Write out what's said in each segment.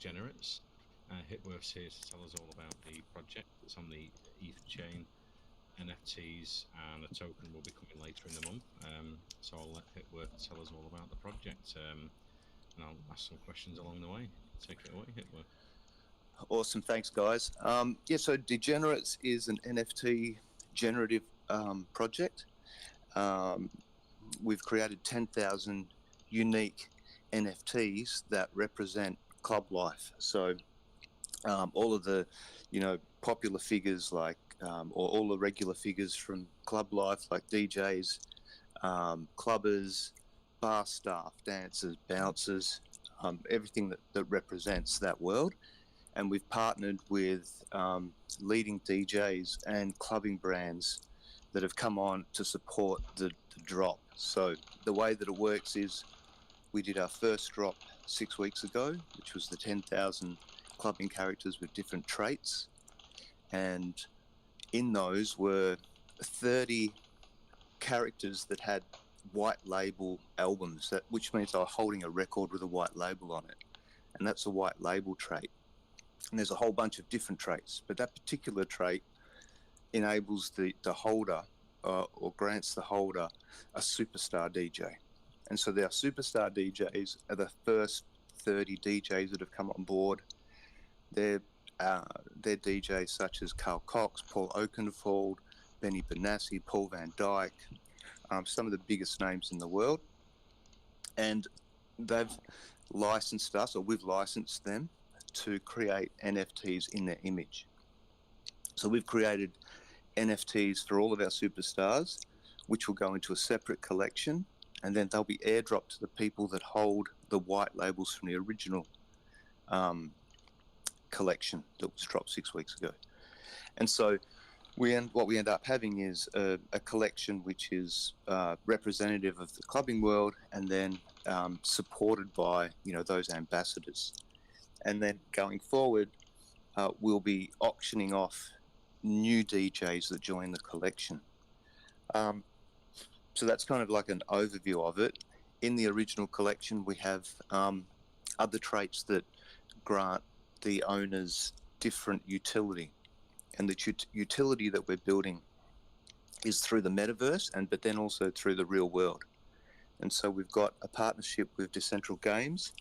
DJenerates. Hitworth's here to tell us all about the project that's on the ETH chain, NFTs, and a token will be coming later in the month. So I'll let Hitworth tell us all about the project, and I'll ask some questions along the way. Take it away, Hitworth. Awesome, thanks guys. So DJenerates is an NFT generative project. We've created 10,000 unique NFTs that represent club life. So all of the, popular figures like, or all the regular figures from club life like DJs, clubbers, bar staff, dancers, bouncers, everything that represents that world. And we've partnered with leading DJs and clubbing brands that have come on to support the drop. So the way that it works is we did our first drop 6 weeks ago, which was the 10,000 clubbing characters with different traits. And in those were 30 characters that had white label albums, which means they were holding a record with a white label on it. And that's a white label trait. And there's a whole bunch of different traits, but that particular trait enables the holder or grants the holder a superstar DJ. And so our superstar DJs are the first 30 DJs that have come on board. They're DJs such as Carl Cox, Paul Oakenfold, Benny Benassi, Paul Van Dyke, some of the biggest names in the world. And they've licensed us, or we've licensed them, to create NFTs in their image. So we've created NFTs for all of our superstars, which will go into a separate collection, and then they'll be airdropped to the people that hold the white labels from the original collection that was dropped 6 weeks ago. And so what we end up having is a collection which is representative of the clubbing world, and then supported by those ambassadors. And then going forward, we'll be auctioning off new DJs that join the collection. So that's kind of like an overview of it. In the original collection, we have other traits that grant the owners different utility. And the utility that we're building is through the metaverse, but then also through the real world. And so we've got a partnership with Decentral Games,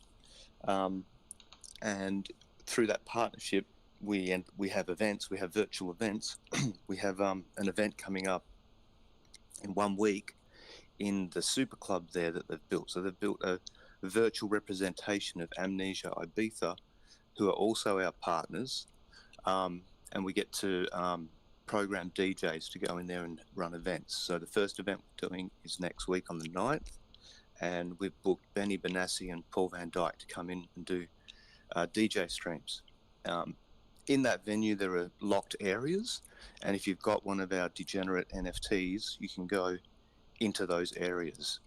and through that partnership, we have events. We have virtual events. We have an event coming up in 1 week in the super club there that they've built. So they've built a virtual representation of Amnesia Ibiza, who are also our partners, and we get to program DJs to go in there and run events. So the first event we're doing is next week on the 9th, and we've booked Benny Benassi and Paul Van Dyke to come in and do DJ streams. In that venue, there are locked areas, and if you've got one of our degenerate NFTs, you can go into those areas.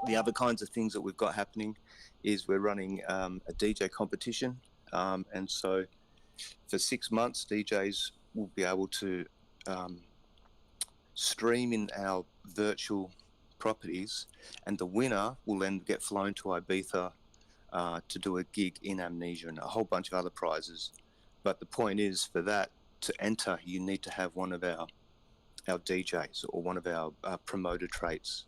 The other kinds of things that we've got happening is we're running a DJ competition, and so for 6 months, DJs will be able to stream in our virtual properties, and the winner will then get flown to Ibiza to do a gig in Amnesia and a whole bunch of other prizes. But the point is, for that to enter, you need to have one of our DJs or one of our promoter traits.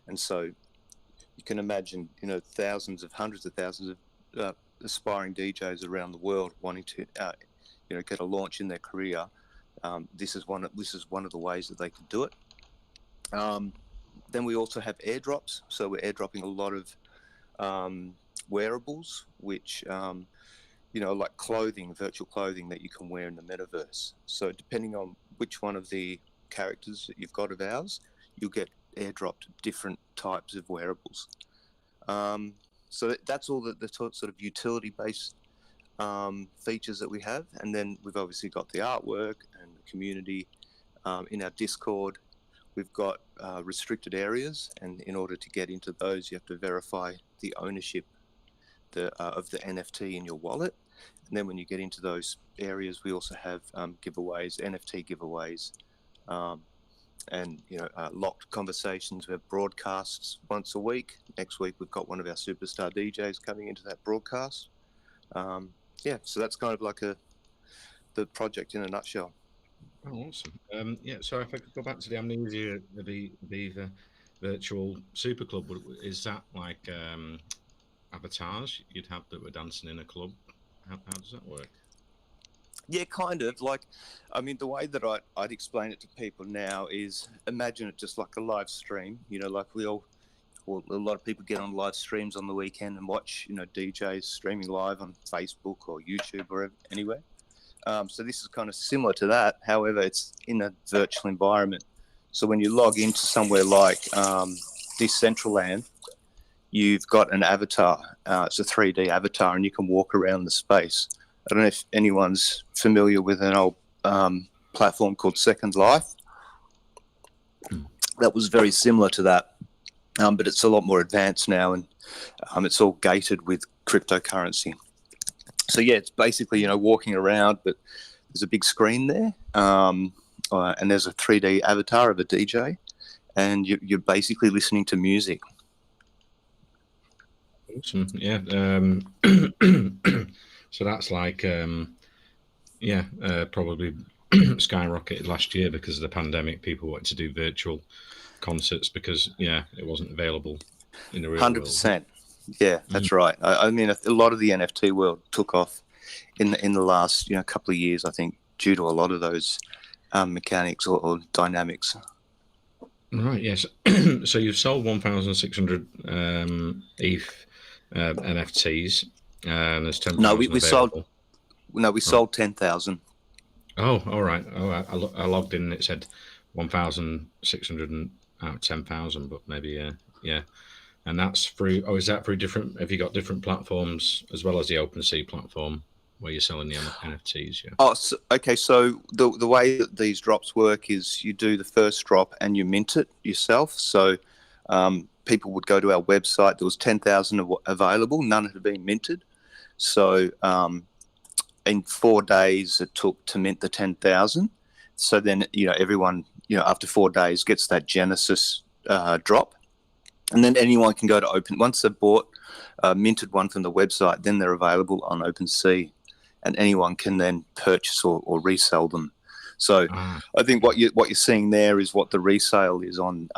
And so you can imagine, hundreds of thousands of aspiring DJs around the world wanting to, get a launch in their career. This is one of the ways that they can do it. Then we also have airdrops. So we're airdropping a lot of wearables, which like clothing, virtual clothing that you can wear in the metaverse. So depending on which one of the characters that you've got of ours, you'll get airdropped different types of wearables. So that's all the sort of utility-based features that we have. And then we've obviously got the artwork and the community. In our Discord, we've got restricted areas, and in order to get into those, you have to verify the ownership of the NFT in your wallet. And then when you get into those areas, we also have giveaways, NFT giveaways, and locked conversations. We have broadcasts once a week. Next week we've got one of our superstar DJs coming into that broadcast. Yeah, so that's kind of like the project in a nutshell. Oh, awesome. Yeah, so if I could go back to the Amnesia, the virtual super club, is that like avatars you'd have that were dancing in a club? How does that work? Yeah, kind of. Like, I mean, the way that I'd explain it to people now is imagine it just like a live stream. You know, like well, a lot of people get on live streams on the weekend and watch, DJs streaming live on Facebook or YouTube or anywhere. So this is kind of similar to that. However, it's in a virtual environment. So when you log into somewhere like Decentraland, you've got an avatar. It's a 3D avatar, and you can walk around the space. I don't know if anyone's familiar with an old platform called Second Life. That was very similar to that, but it's a lot more advanced now, and it's all gated with cryptocurrency. So yeah, it's basically walking around, but there's a big screen there, and there's a 3D avatar of a DJ, and you're basically listening to music. Awesome. Yeah. So that's like probably skyrocketed last year because of the pandemic. People wanted to do virtual concerts because it wasn't available in the real 100%. world. Yeah, that's right. I mean, a lot of the NFT world took off in the last couple of years, I think, due to a lot of those mechanics or dynamics. Right. Yes. So you've sold 1,600 ETH NFTs, and there's 10,000 available. We sold 10,000. Oh, all right. Oh, I logged in and it said 1,600 out of 10,000, but maybe yeah. And that's through. Oh, is that through different? Have you got different platforms as well as the OpenSea platform where you're selling the NFTs? Yeah. Oh, okay. So the way that these drops work is you do the first drop and you mint it yourself. So people would go to our website. There was 10,000 available. None had been minted. So in 4 days it took to mint the 10,000. So then everyone after 4 days gets that Genesis drop. And then anyone can go to once they've bought minted one from the website, then they're available on OpenSea, and anyone can then purchase or resell them. So I think what you're seeing there is what the resale is on.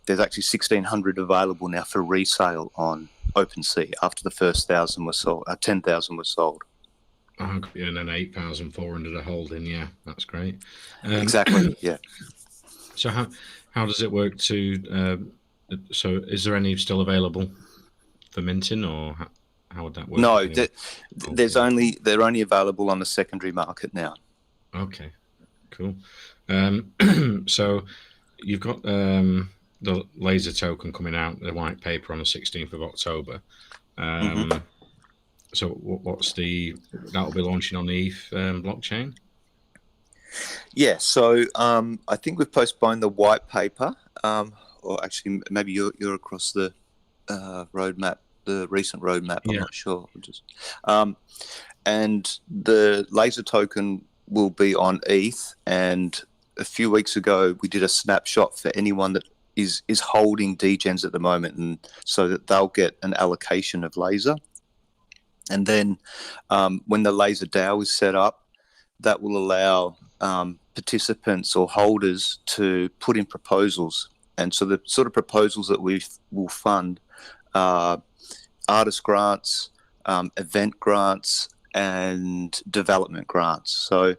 There's actually 1,600 available now for resale on OpenSea after the first 1,000 were sold. 10,000 were sold. And then 8,400 are holding. Yeah, that's great. Exactly. Yeah. So how does it work to? So is there any still available for minting, or how would that work? No, they're only available on the secondary market now. Okay, cool. So you've got the laser token coming out, the white paper on the 16th of October. So that'll be launching on the ETH blockchain? Yeah, so I think we've postponed the white paper. Or actually, maybe you're across the roadmap, the recent roadmap. I'm not sure. And the laser token will be on ETH. And a few weeks ago, we did a snapshot for anyone that is holding DGens at the moment, and so that they'll get an allocation of laser. And then when the laser DAO is set up, that will allow participants or holders to put in proposals. And so the sort of proposals that we will fund are artist grants, event grants, and development grants. So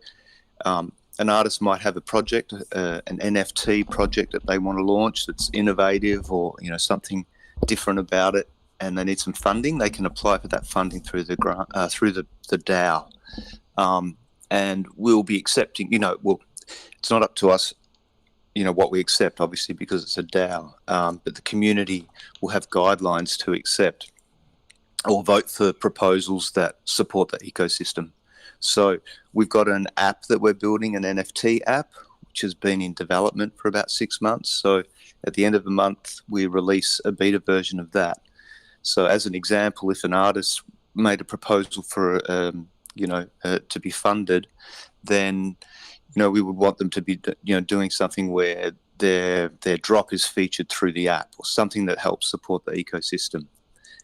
an artist might have a project, an NFT project that they want to launch that's innovative or something different about it, and they need some funding. They can apply for that funding through the grant, through the DAO, and we'll be accepting. It's not up to us. What we accept, obviously, because it's a DAO, but the community will have guidelines to accept or vote for proposals that support the ecosystem. So we've got an app that we're building, an NFT app, which has been in development for about 6 months. So at the end of the month, we release a beta version of that. So as an example, if an artist made a proposal for, to be funded, then we would want them to be, doing something where their drop is featured through the app or something that helps support the ecosystem.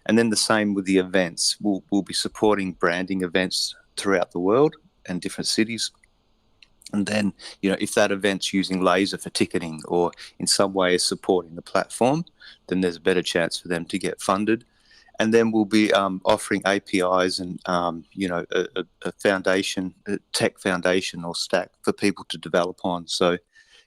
And then the same with the events. We'll be supporting branding events throughout the world and different cities. And then, if that event's using laser for ticketing or in some way is supporting the platform, then there's a better chance for them to get funded. And then we'll be offering APIs and, a foundation, a tech foundation or stack for people to develop on. So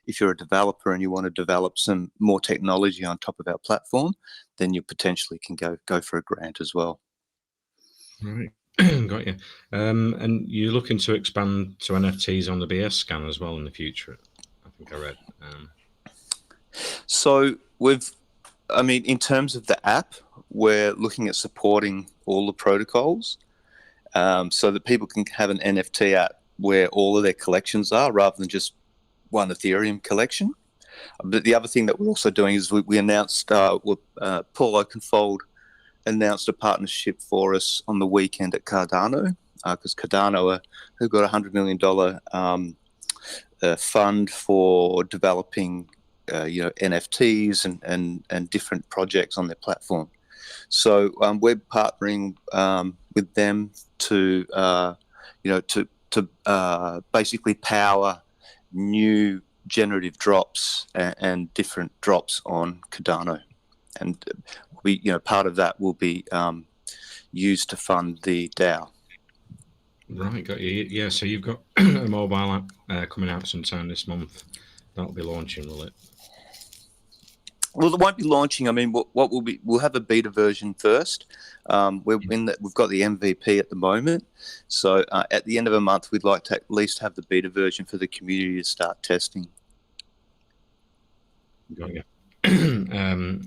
if you're a developer and you want to develop some more technology on top of our platform, then you potentially can go for a grant as well. Right. Got you. And you're looking to expand to NFTs on the BS scan as well in the future, I think I read. So in terms of the app, we're looking at supporting all the protocols so that people can have an NFT app where all of their collections are rather than just one Ethereum collection. But the other thing that we're also doing is we announced, Paul Oakenfold announced a partnership for us on the weekend at Cardano, because Cardano have got a $100 million fund for developing NFTs and different projects on their platform. So we're partnering with them to basically power new generative drops and different drops on Cardano, and part of that will be used to fund the DAO. Right, got you. Yeah, so you've got a mobile app coming out sometime this month. That'll be launching, will it? Well, it won't be launching. I mean, what will be? We'll have a beta version first. We've got the MVP at the moment. So at the end of a month, we'd like to at least have the beta version for the community to start testing. Got you.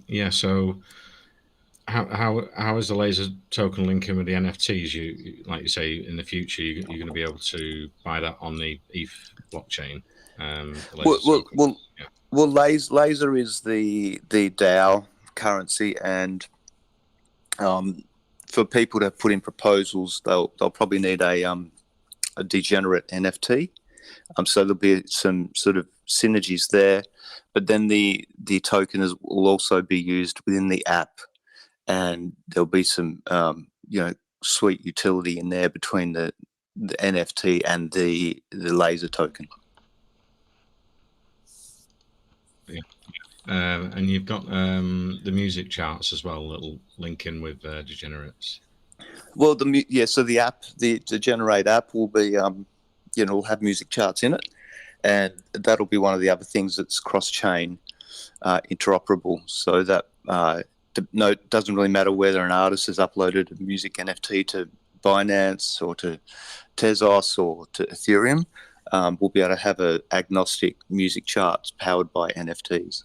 Yeah. So how is the laser token linking with the NFTs? You like you say in the future you're going to be able to buy that on the ETH blockchain. Laser is the DAO currency, and for people to put in proposals, they'll probably need a degenerate NFT. So there'll be some sort of synergies there, but then the token will also be used within the app, and there'll be some sweet utility in there between the NFT and the laser token. Yeah. And you've got the music charts as well that'll link in with DJenerates. Well, so the app, the DJenerate app will be, will have music charts in it, and that'll be one of the other things that's cross-chain interoperable, so that it doesn't really matter whether an artist has uploaded a music NFT to Binance or to Tezos or to Ethereum. We'll be able to have a agnostic music charts powered by NFTs.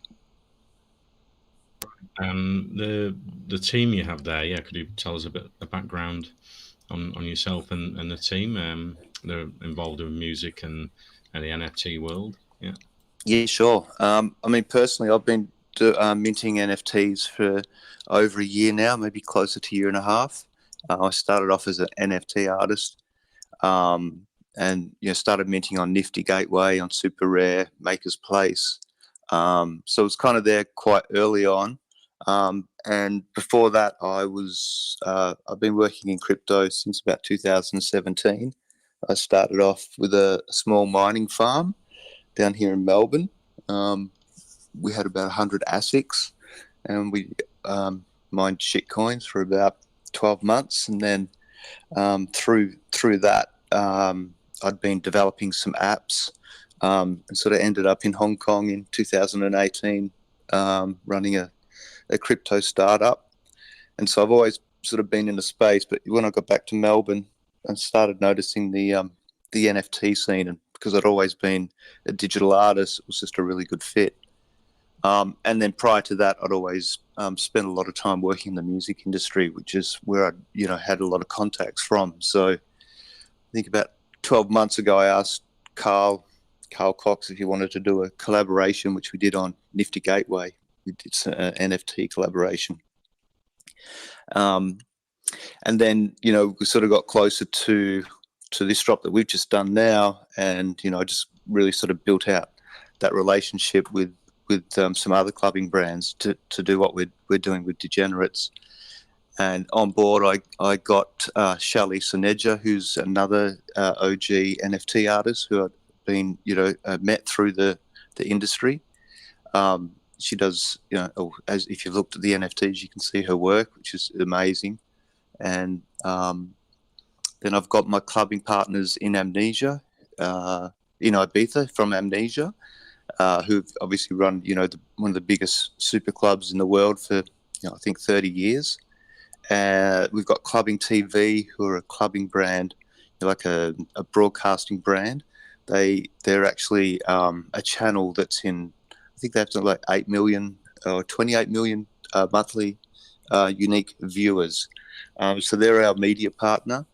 The team you have there, could you tell us a bit of background on yourself and the team? They're involved in music and the NFT world. Yeah, sure. Personally, I've been minting NFTs for over a year now, maybe closer to a year and a half. I started off as an NFT artist, and started minting on Nifty Gateway, on Super Rare, Maker's Place. So it's kind of there quite early on. And before that, I've been working in crypto since about 2017. I started off with a small mining farm down here in Melbourne. We had about 100 ASICs, and we mined shitcoins for about 12 months. And then through that, I'd been developing some apps, and sort of ended up in Hong Kong in 2018, running a crypto startup. And so I've always sort of been in the space, but when I got back to Melbourne and started noticing the NFT scene, and because I'd always been a digital artist, it was just a really good fit. And then prior to that, I'd always spent a lot of time working in the music industry, which is where I had a lot of contacts from. So I think about 12 months ago, I asked Carl Cox if he wanted to do a collaboration, which we did on Nifty Gateway. We did an NFT collaboration. And then, we sort of got closer to this drop that we've just done now. And, I just really sort of built out that relationship with some other clubbing brands to do what we're doing with DJenerates. And on board, I got Shelley Senega, who's another OG NFT artist who I've been, met through the industry. She does, as if you've looked at the NFTs, you can see her work, which is amazing. And then I've got my clubbing partners in Amnesia, in Ibiza from Amnesia, who've obviously run, one of the biggest super clubs in the world for, I think 30 years. We've got Clubbing TV, who are a clubbing brand, like a broadcasting brand. They're actually a channel that's in, I think they have like 8 million or 28 million monthly unique viewers. So they're our media partner.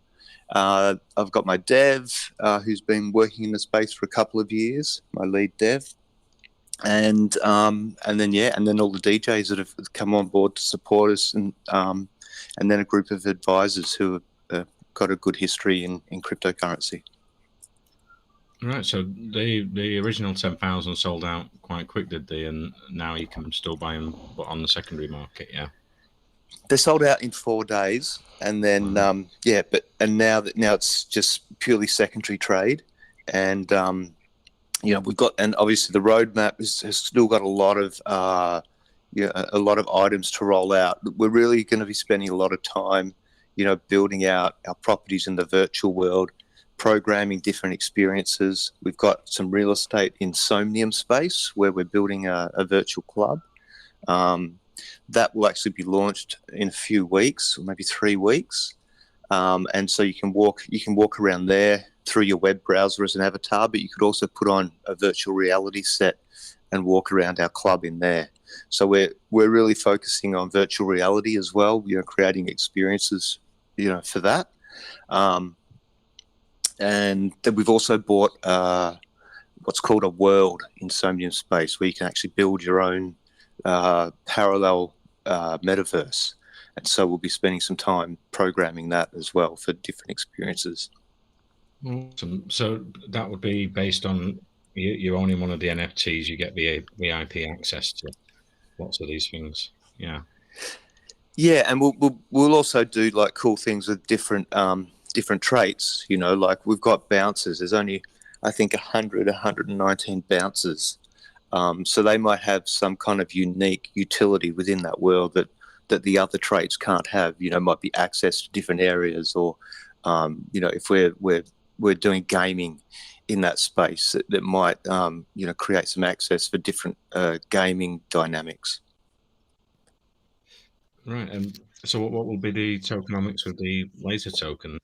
I've got my dev, who's been working in the space for a couple of years, my lead dev. And then all the DJs that have come on board to support us, and then a group of advisors who have got a good history in cryptocurrency. Right, so the original 10,000 sold out quite quick, did they? And now you can still buy them, but on the secondary market, yeah. They sold out in 4 days, and then now it's just purely secondary trade, and we've got, and obviously the roadmap has still got a lot of items to roll out. We're really going to be spending a lot of time, building out our properties in the virtual world, programming different experiences. We've got some real estate in Somnium space where we're building a virtual club. That will actually be launched in a few weeks, or maybe 3 weeks. And so you can walk around there through your web browser as an avatar, but you could also put on a virtual reality set and walk around our club in there. So we're really focusing on virtual reality as well, creating experiences, for that. And then we've also bought what's called a world in Somnium space, where you can actually build your own parallel metaverse. And so we'll be spending some time programming that as well for different experiences. Awesome. So that would be based on you owning one of the NFTs, you get VIP access to lots of these things. Yeah. Yeah, and we'll also do like cool things with different traits. Like we've got bouncers. There's only, I think, 119 bouncers. So they might have some kind of unique utility within that world that the other traits can't have. Might be access to different areas, or if we're doing gaming in that space, that might create some access for different gaming dynamics. Right. And so what will be the tokenomics of the laser token?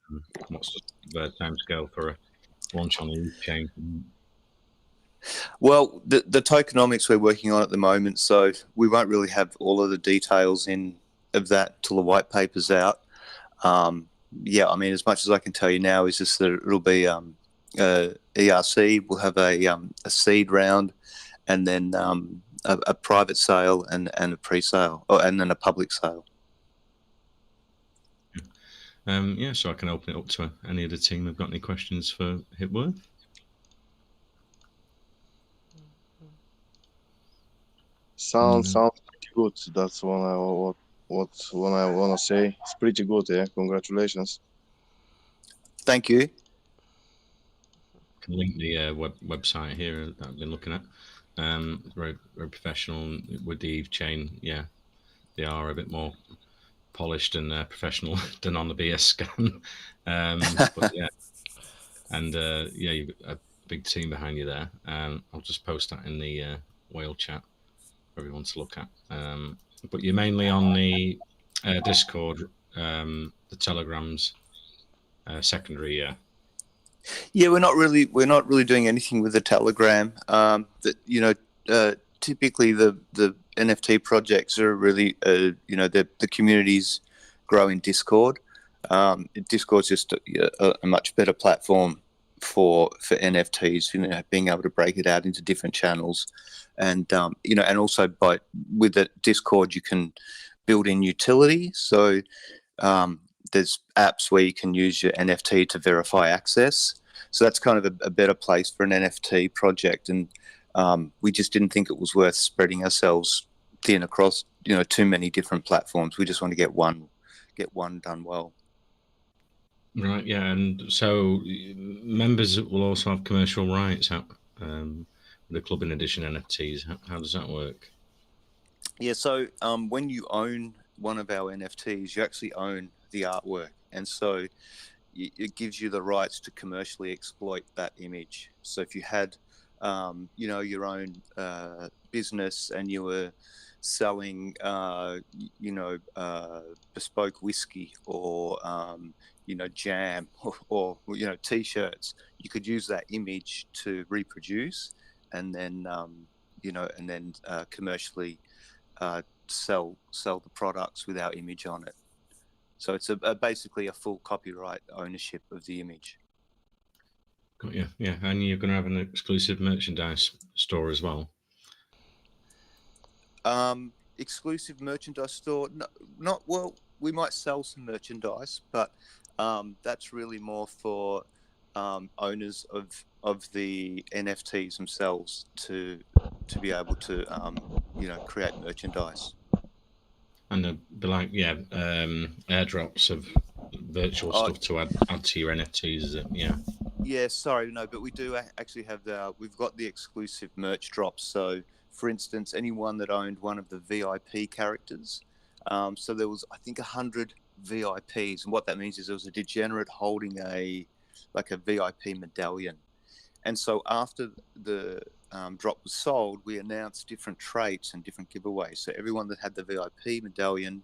What's the timescale for a launch on the chain? Well, the tokenomics we're working on at the moment, so we won't really have all of the details of that till the white paper's out. As much as I can tell you now is just that it'll be ERC. We'll have a seed round, and then a private sale and a pre-sale, and then a public sale. So I can open it up to any of the team who've got any questions for Hitworth. Sounds pretty good. That's what I want to say. It's pretty good, yeah. Congratulations. Thank you. I can link the website here that I've been looking at. Very, very professional with the Eve chain. Yeah, they are a bit more polished and professional than on the BS scan. But yeah, and you've got a big team behind you there. I'll just post that in the whale chat for everyone to look at. But you're mainly on the Discord, the Telegrams, secondary, yeah. Yeah, we're not really doing anything with the Telegram. Typically the NFT projects are really, the communities grow in Discord. Discord's just a much better platform for NFTs, being able to break it out into different channels, and and also with the Discord you can build in utility. So there's apps where you can use your NFT to verify access. So that's kind of a better place for an NFT project, and we just didn't think it was worth spreading ourselves thin across too many different platforms. We just want to get one get one done well. Right, yeah, and so members will also have commercial rights out the club in addition NFTs. How does that work? Yeah, so when you own one of our NFTs, you actually own the artwork, and so it gives you the rights to commercially exploit that image. So if you had, your own business and you were selling, bespoke whiskey or, jam or T-shirts, you could use that image to reproduce and then, commercially sell the products with our image on it. So it's basically a full copyright ownership of the image. Got you. Yeah, and you're going to have an exclusive merchandise store as well. Exclusive merchandise store? No, not well. We might sell some merchandise, but that's really more for owners of the NFTs themselves to be able to create merchandise. And there'd be like airdrops of virtual stuff to add to your NFTs, is it? Yeah. Yeah, sorry, no, but we do actually have we've got the exclusive merch drops. So, for instance, anyone that owned one of the VIP characters, so there was, I think, 100 VIPs, and what that means is there was a degenerate holding a VIP medallion. And so after the drop was sold, we announced different traits and different giveaways. So everyone that had the VIP medallion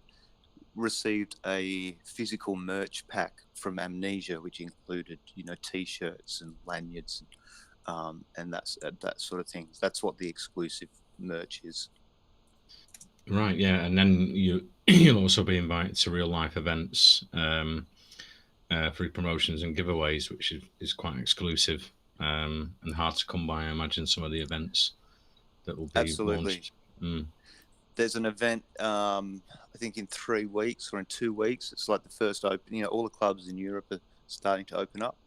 received a physical merch pack from Amnesia, which included, T-shirts and lanyards, and that sort of thing. That's what the exclusive merch is. Right. Yeah, and then you'll also be invited to real life events, free promotions and giveaways, which is quite exclusive and hard to come by. I imagine some of the events that will be Absolutely. launched. There's an event, I think in 3 weeks or in 2 weeks. It's like the first open. All the clubs in Europe are starting to open up.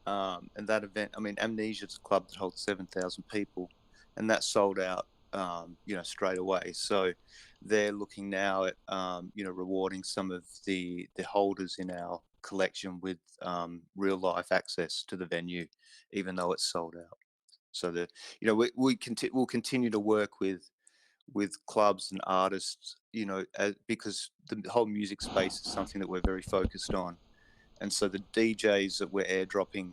And that event, Amnesia is a club that holds 7,000 people, and that sold out, straight away. So they're looking now at, rewarding some of the holders in our collection with real life access to the venue, even though it's sold out. So we'll continue to work with clubs and artists, because the whole music space is something that we're very focused on. And so the DJs that we're airdropping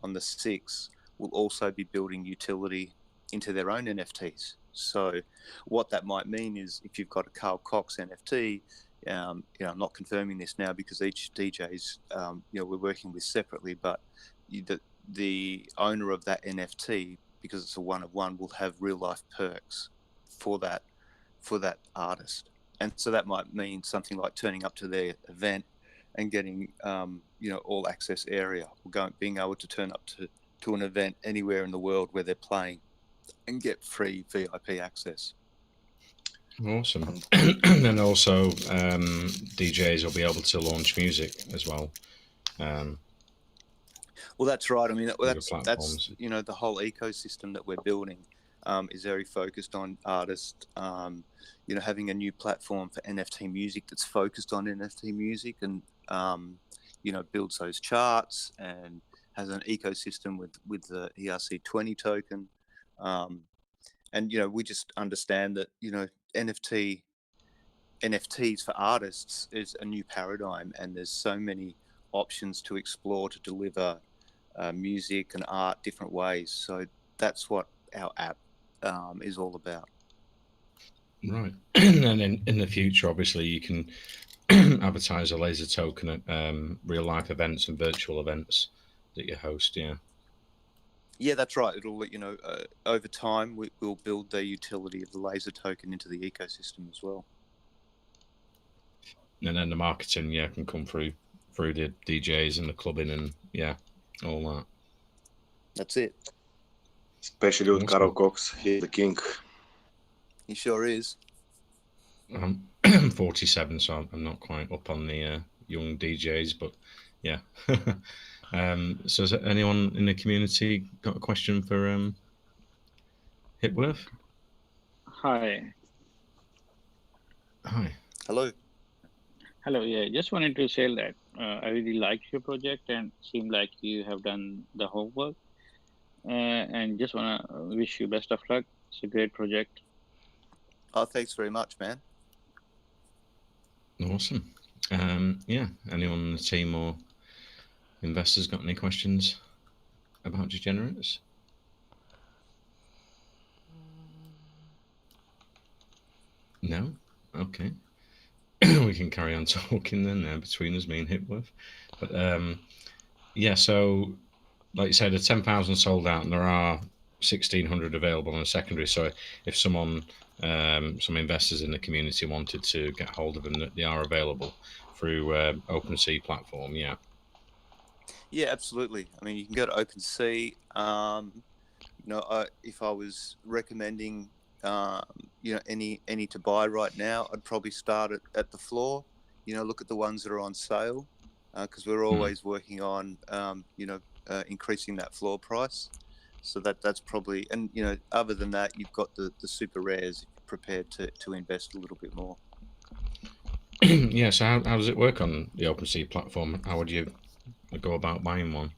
on the 6th will also be building utility into their own NFTs. So what that might mean is if you've got a Carl Cox NFT, I'm not confirming this now because each DJ's, we're working with separately, but the owner of that NFT, because it's a one of one, will have real life perks for that artist. And so that might mean something like turning up to their event and getting all access area, or being able to turn up to an event anywhere in the world where they're playing and get free VIP access. Awesome. And then also DJs will be able to launch music as well. Well, that's right. That's platforms. the whole ecosystem that we're building is very focused on artists, having a new platform for NFT music that's focused on NFT music and, builds those charts and has an ecosystem with the ERC20 token. And, we just understand that, NFTs for artists is a new paradigm, and there's so many options to explore to deliver music and art different ways. So that's what our app is all about. Right. And then in the future, obviously, you can advertise a laser token at real life events and virtual events that you host. Yeah, that's right. It'll, over time, we'll build the utility of the laser token into the ecosystem as well. And then the marketing, can come through the DJs and the clubbing and all that. That's it. Especially with Carl Cox, he's the king. He sure is. I'm 47, so I'm not quite up on the young DJs, but yeah. So has anyone in the community got a question for Hipworth? Hi. Hi. Hello. Hello. Yeah, just wanted to say that I really liked your project and seemed like you have done the homework. And just wanna wish you best of luck. It's a great project. Oh, thanks very much, man. Awesome. Yeah, anyone on the team or investors got any questions about DJenerates? No? Okay. We can carry on talking then between us, me and Hipworth. But yeah, so like you said, the 10,000 sold out, and there are 1,600 available on a secondary. So if someone, some investors in the community wanted to get hold of them, they are available through OpenSea platform. Yeah. Yeah, absolutely. I mean, you can go to OpenSea. If I was recommending, any to buy right now, I'd probably start at the floor. Look at the ones that are on sale, because we're always working on, increasing that floor price. So that's probably, and other than that, you've got the super rares if you're prepared to invest a little bit more. Yeah. So how does it work on the OpenSea platform? How would you go about buying one?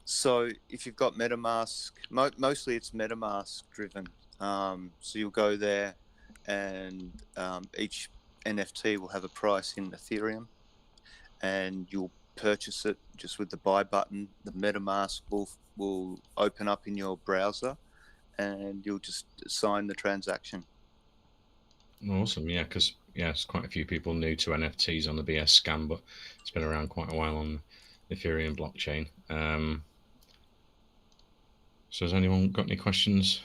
So if you've got MetaMask, mostly it's MetaMask driven. So you'll go there, and each NFT will have a price in Ethereum, and you'll purchase it just with the buy button. The MetaMask will open up in your browser, and you'll just sign the transaction. Awesome. Yeah, because there's quite a few people new to NFTs on the BS scam, but it's been around quite a while on the Ethereum blockchain. So has anyone got any questions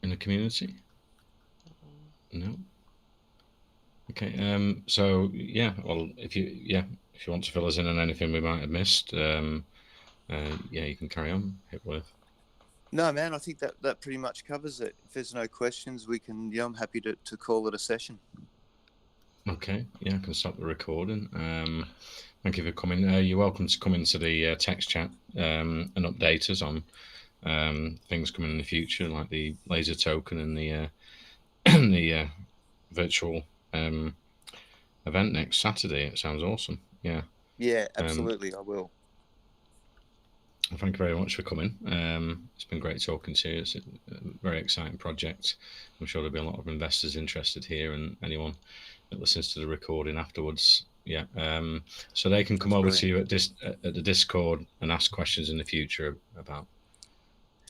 in the community? No. Okay. So yeah, well, if you want to fill us in on anything we might have missed, you can carry on, Hipworth. No, man, I think that pretty much covers it. If there's no questions, we can. I'm happy to call it a session. Okay. Yeah, I can stop the recording. Thank you for coming. You're welcome to come into the text chat and update us on things coming in the future, like the laser token and the the virtual event next Saturday. It sounds awesome. Yeah. Yeah, absolutely. I will. Well, thank you very much for coming. It's been great talking to you. It's a very exciting project. I'm sure there'll be a lot of investors interested here, and anyone that listens to the recording afterwards. Yeah. So they can come over to you at the Discord and ask questions in the future about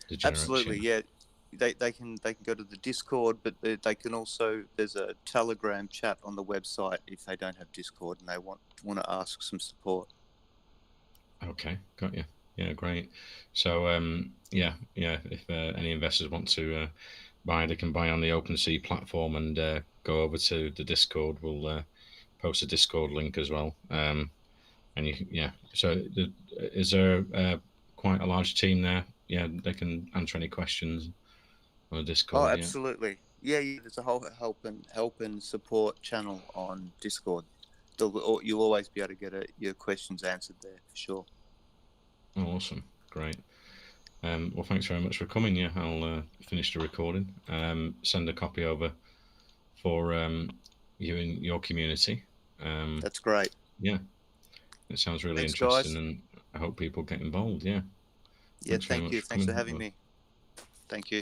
the Absolutely, yeah. They can go to the Discord, but they can also, there's a Telegram chat on the website if they don't have Discord and they want to ask some support. Okay, got you. Yeah, great. So if any investors want to buy, they can buy on the OpenSea platform and go over to the Discord. We'll post a Discord link as well. And so is there quite a large team there? Yeah, they can answer any questions on the Discord. Oh, absolutely. Yeah, there's a whole help and support channel on Discord. You'll always be able to get your questions answered there for sure. Oh, awesome, great. Well, thanks very much for coming. Yeah, I'll finish the recording. Send a copy over for you and your community. That's great. Yeah, it sounds really Thanks, interesting, guys. and I hope people get involved. Yeah. Yeah, thank you. Thanks for having me. Thank you.